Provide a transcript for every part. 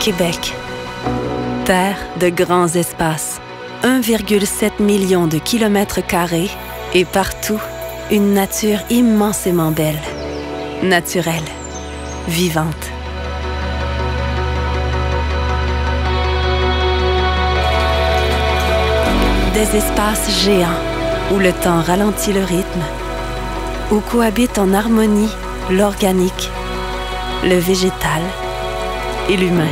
Québec. Terre de grands espaces. 1,7 million de kilomètres carrés et partout, une nature immensément belle. Naturelle. Vivante. Des espaces géants où le temps ralentit le rythme, où cohabitent en harmonie l'organique, le végétal et l'humain.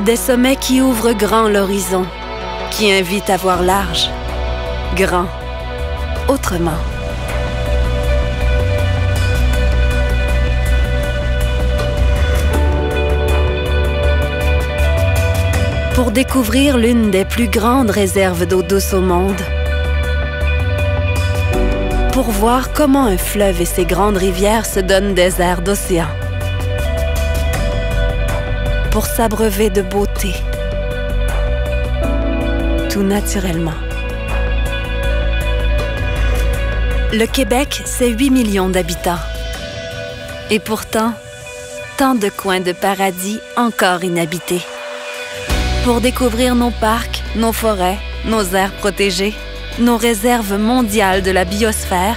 Des sommets qui ouvrent grand l'horizon, qui invitent à voir large, grand, autrement. Pour découvrir l'une des plus grandes réserves d'eau douce au monde, pour voir comment un fleuve et ses grandes rivières se donnent des airs d'océan, pour s'abreuver de beauté, tout naturellement. Le Québec, c'est 8 millions d'habitants. Et pourtant, tant de coins de paradis encore inhabités. Pour découvrir nos parcs, nos forêts, nos aires protégées, nos réserves mondiales de la biosphère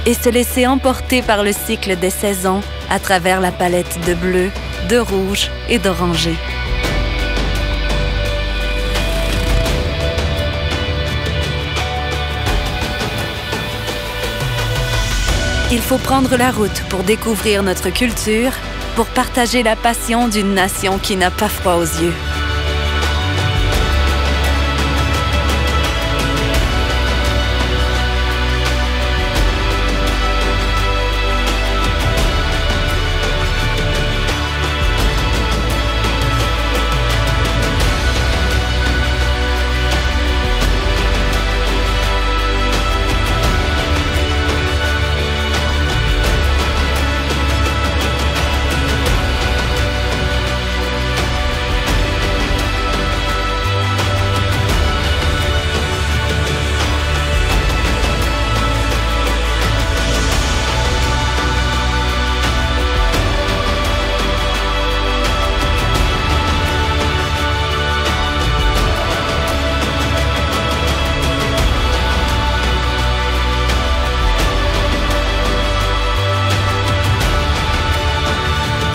et se laisser emporter par le cycle des saisons à travers la palette de bleu, de rouge et d'orangé. Il faut prendre la route pour découvrir notre culture, pour partager la passion d'une nation qui n'a pas froid aux yeux.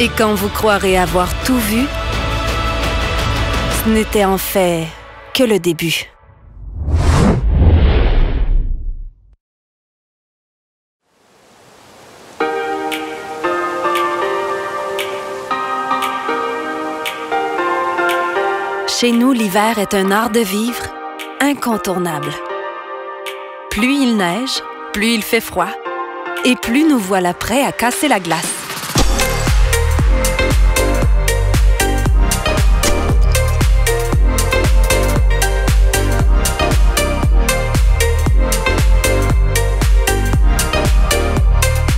Et quand vous croirez avoir tout vu, ce n'était en fait que le début. Chez nous, l'hiver est un art de vivre incontournable. Plus il neige, plus il fait froid, et plus nous voilà prêts à casser la glace.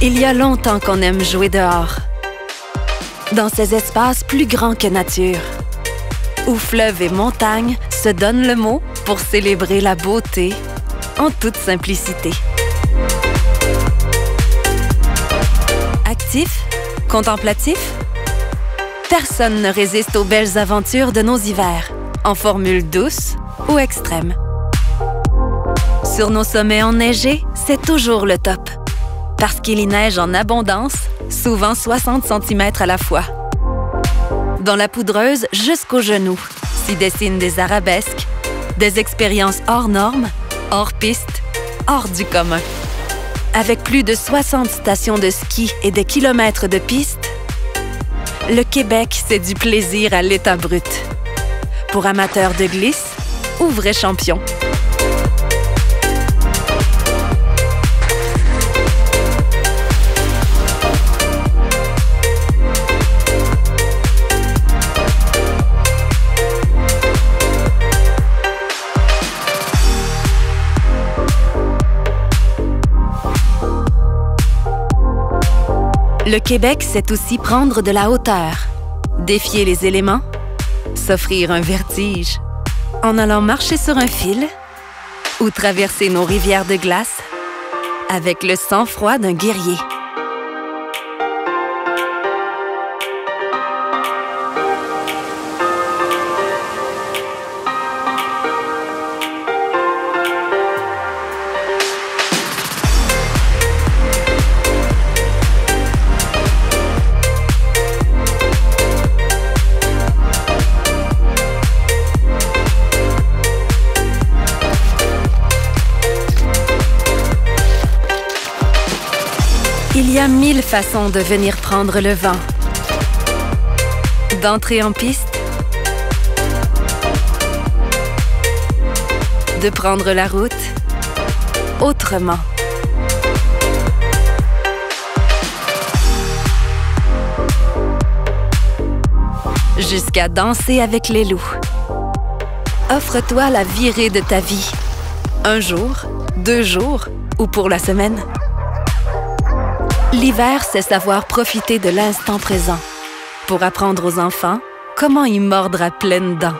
Il y a longtemps qu'on aime jouer dehors, dans ces espaces plus grands que nature, où fleuves et montagnes se donnent le mot pour célébrer la beauté en toute simplicité. Actif, contemplatif, personne ne résiste aux belles aventures de nos hivers, en formule douce ou extrême. Sur nos sommets enneigés, c'est toujours le top. Parce qu'il y neige en abondance, souvent 60 cm à la fois. Dans la poudreuse jusqu'aux genoux, s'y dessinent des arabesques, des expériences hors normes, hors piste, hors du commun. Avec plus de 60 stations de ski et des kilomètres de pistes, le Québec, c'est du plaisir à l'état brut. Pour amateurs de glisse ou vrais champions. Le Québec, c'est aussi prendre de la hauteur, défier les éléments, s'offrir un vertige, en allant marcher sur un fil ou traverser nos rivières de glace avec le sang-froid d'un guerrier. y a 1000 façons de venir prendre le vent. D'entrer en piste, de prendre la route autrement. Jusqu'à danser avec les loups. Offre-toi la virée de ta vie. Un jour, 2 jours ou pour la semaine. L'hiver, c'est savoir profiter de l'instant présent pour apprendre aux enfants comment y mordre à pleines dents.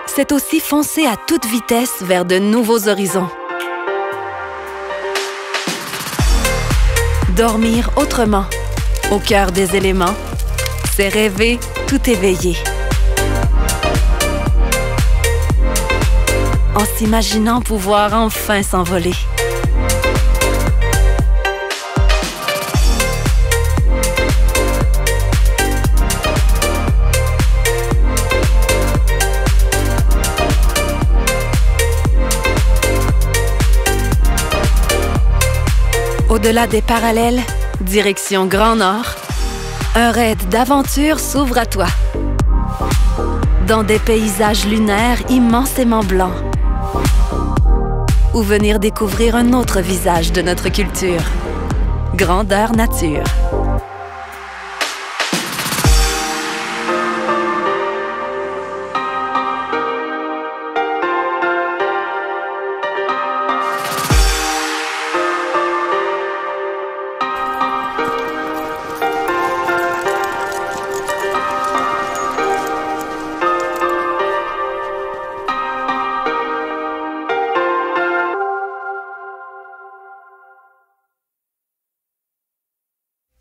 C'est aussi foncer à toute vitesse vers de nouveaux horizons. Dormir autrement, au cœur des éléments, c'est rêver tout éveillé. En s'imaginant pouvoir enfin s'envoler. Au-delà des parallèles, direction Grand Nord, un raid d'aventure s'ouvre à toi. Dans des paysages lunaires immensément blancs. Ou venir découvrir un autre visage de notre culture. Grandeur nature.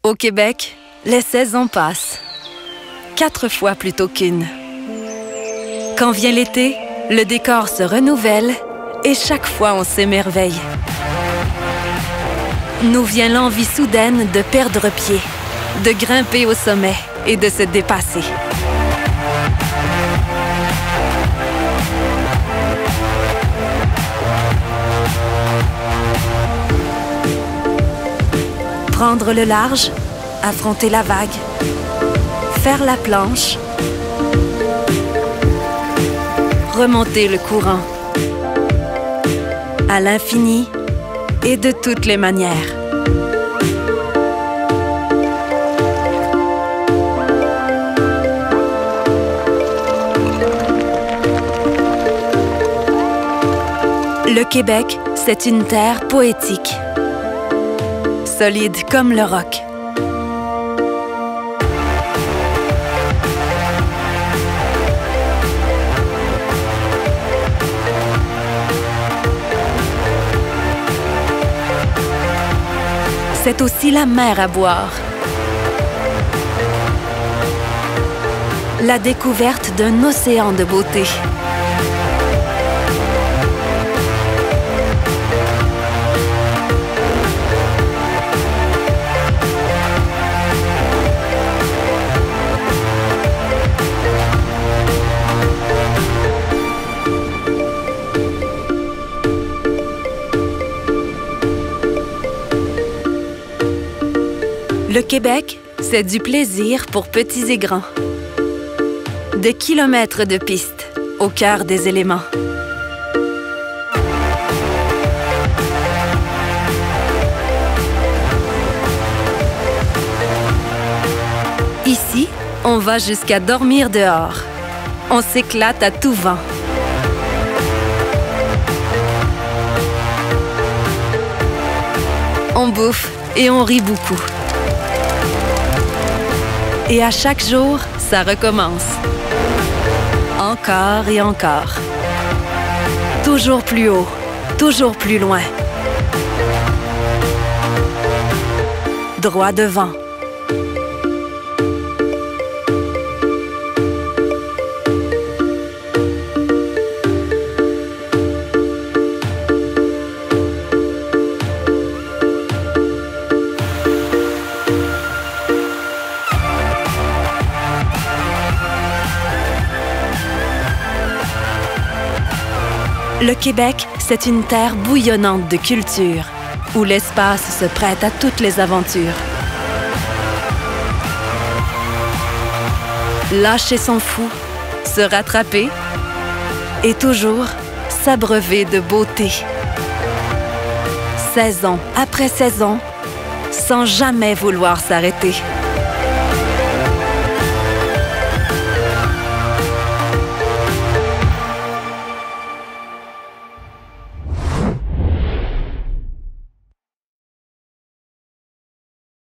Au Québec, les saisons passent. 4 fois plutôt qu'une. Quand vient l'été, le décor se renouvelle et chaque fois on s'émerveille. Nous vient l'envie soudaine de perdre pied, de grimper au sommet et de se dépasser. Prendre le large, affronter la vague, faire la planche, remonter le courant, à l'infini et de toutes les manières. Le Québec, c'est une terre poétique. Solide comme le roc. C'est aussi la mer à boire. La découverte d'un océan de beauté. Le Québec, c'est du plaisir pour petits et grands. Des kilomètres de pistes au cœur des éléments. Ici, on va jusqu'à dormir dehors. On s'éclate à tout vent. On bouffe et on rit beaucoup. Et à chaque jour, ça recommence. Encore et encore. Toujours plus haut, toujours plus loin. Droit devant. Le Québec, c'est une terre bouillonnante de culture, où l'espace se prête à toutes les aventures. Lâcher son fou, se rattraper et toujours s'abreuver de beauté. Saison après saison, sans jamais vouloir s'arrêter.